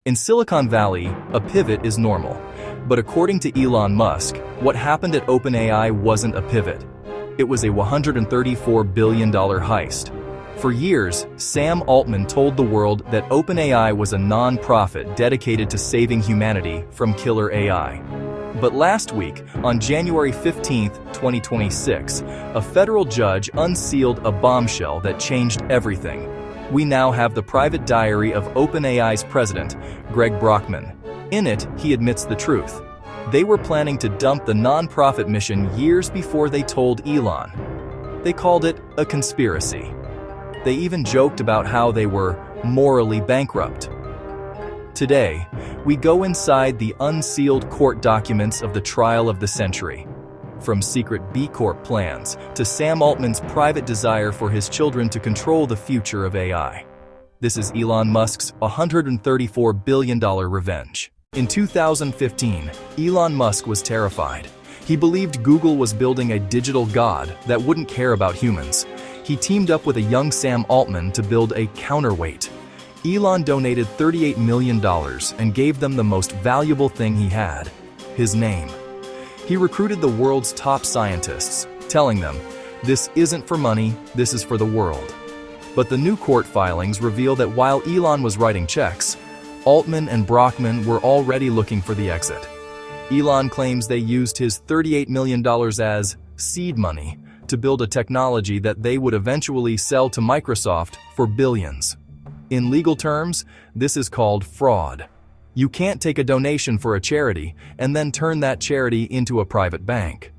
In Silicon Valley, a pivot is normal. But according to Elon Musk, what happened at OpenAI wasn't a pivot. It was a $134 billion heist. For years, Sam Altman told the world that OpenAI was a non-profit dedicated to saving humanity from killer AI. But last week, on January 15, 2026, a federal judge unsealed a bombshell that changed everything. We now have the private diary of OpenAI's president, Greg Brockman. In it, he admits the truth. They were planning to dump the non-profit mission years before they told Elon. They called it a conspiracy. They even joked about how they were morally bankrupt. Today, we go inside the unsealed court documents of the trial of the century. From secret B Corp plans to Sam Altman's private desire for his children to control the future of AI. This is Elon Musk's $134 billion revenge. In 2015, Elon Musk was terrified. He believed Google was building a digital god that wouldn't care about humans. He teamed up with a young Sam Altman to build a counterweight. Elon donated $38 million and gave them the most valuable thing he had: his name. He recruited the world's top scientists, telling them, "This isn't for money, this is for the world." But the new court filings reveal that while Elon was writing checks, Altman and Brockman were already looking for the exit. Elon claims they used his $38 million as seed money to build a technology that they would eventually sell to Microsoft for billions. In legal terms, this is called fraud. You can't take a donation for a charity and then turn that charity into a private bank.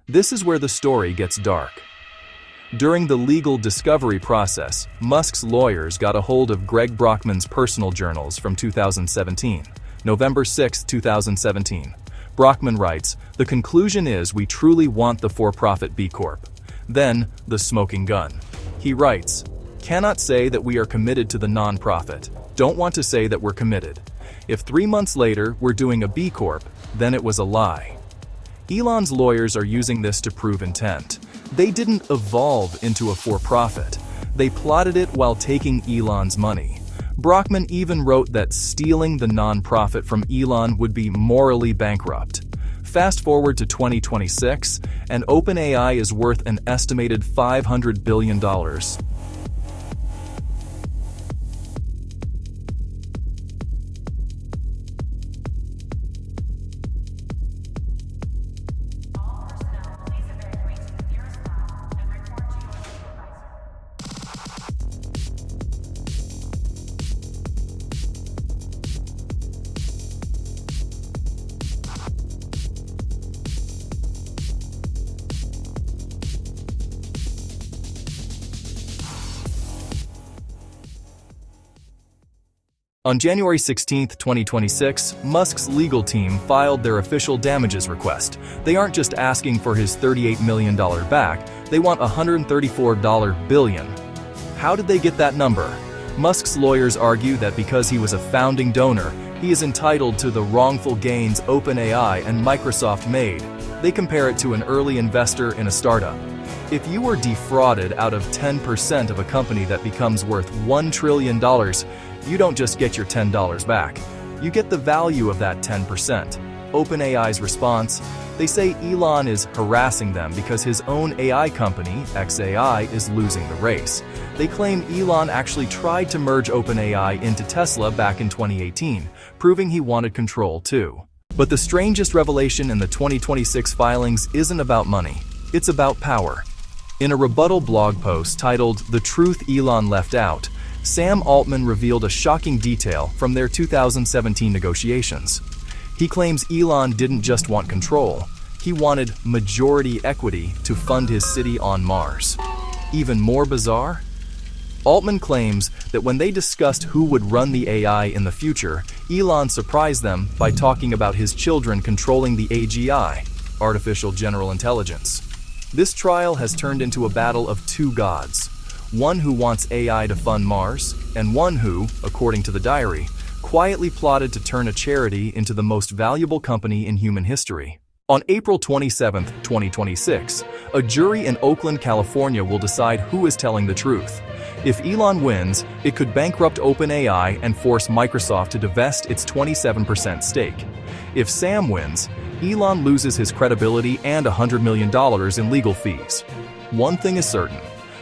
This is where the story gets dark. During the legal discovery process, Musk's lawyers got a hold of Greg Brockman's personal journals from 2017, November 6, 2017. Brockman writes, "The conclusion is we truly want the for-profit B Corp." Then, the smoking gun. He writes, "Cannot say that we are committed to the non-profit. Don't want to say that we're committed. If 3 months later we're doing a B Corp, then it was a lie." Elon's lawyers are using this to prove intent. They didn't evolve into a for-profit. They plotted it while taking Elon's money. Brockman even wrote that stealing the non-profit from Elon would be morally bankrupt. Fast forward to 2026, and OpenAI is worth an estimated $500 billion. On January 16, 2026, Musk's legal team filed their official damages request. They aren't just asking for his $38 million back, they want $134 billion. How did they get that number? Musk's lawyers argue that because he was a founding donor, he is entitled to the wrongful gains OpenAI and Microsoft made. They compare it to an early investor in a startup. If you were defrauded out of 10% of a company that becomes worth $1 trillion, you don't just get your $10 back. You get the value of that 10%. OpenAI's response: they say Elon is harassing them because his own AI company, xAI, is losing the race. They claim Elon actually tried to merge OpenAI into Tesla back in 2018, proving he wanted control too. But the strangest revelation in the 2026 filings isn't about money. It's about power. In a rebuttal blog post titled "The Truth Elon Left Out," Sam Altman revealed a shocking detail from their 2017 negotiations. He claims Elon didn't just want control, he wanted majority equity to fund his city on Mars. Even more bizarre? Altman claims that when they discussed who would run the AI in the future, Elon surprised them by talking about his children controlling the AGI, artificial general intelligence. This trial has turned into a battle of two gods, one who wants AI to fund Mars, and one who, according to the diary, quietly plotted to turn a charity into the most valuable company in human history. On April 27, 2026, a jury in Oakland, California will decide who is telling the truth. If Elon wins, it could bankrupt OpenAI and force Microsoft to divest its 27% stake. If Sam wins, Elon loses his credibility and $100 million in legal fees. One thing is certain: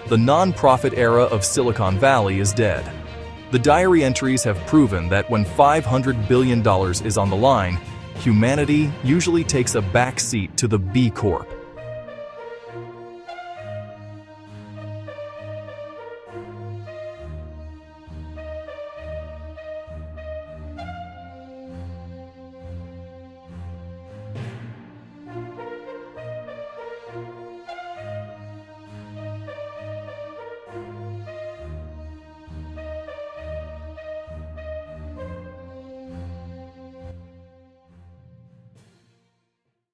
the non-profit era of Silicon Valley is dead. The diary entries have proven that when $500 billion is on the line, humanity usually takes a back seat to the B Corp.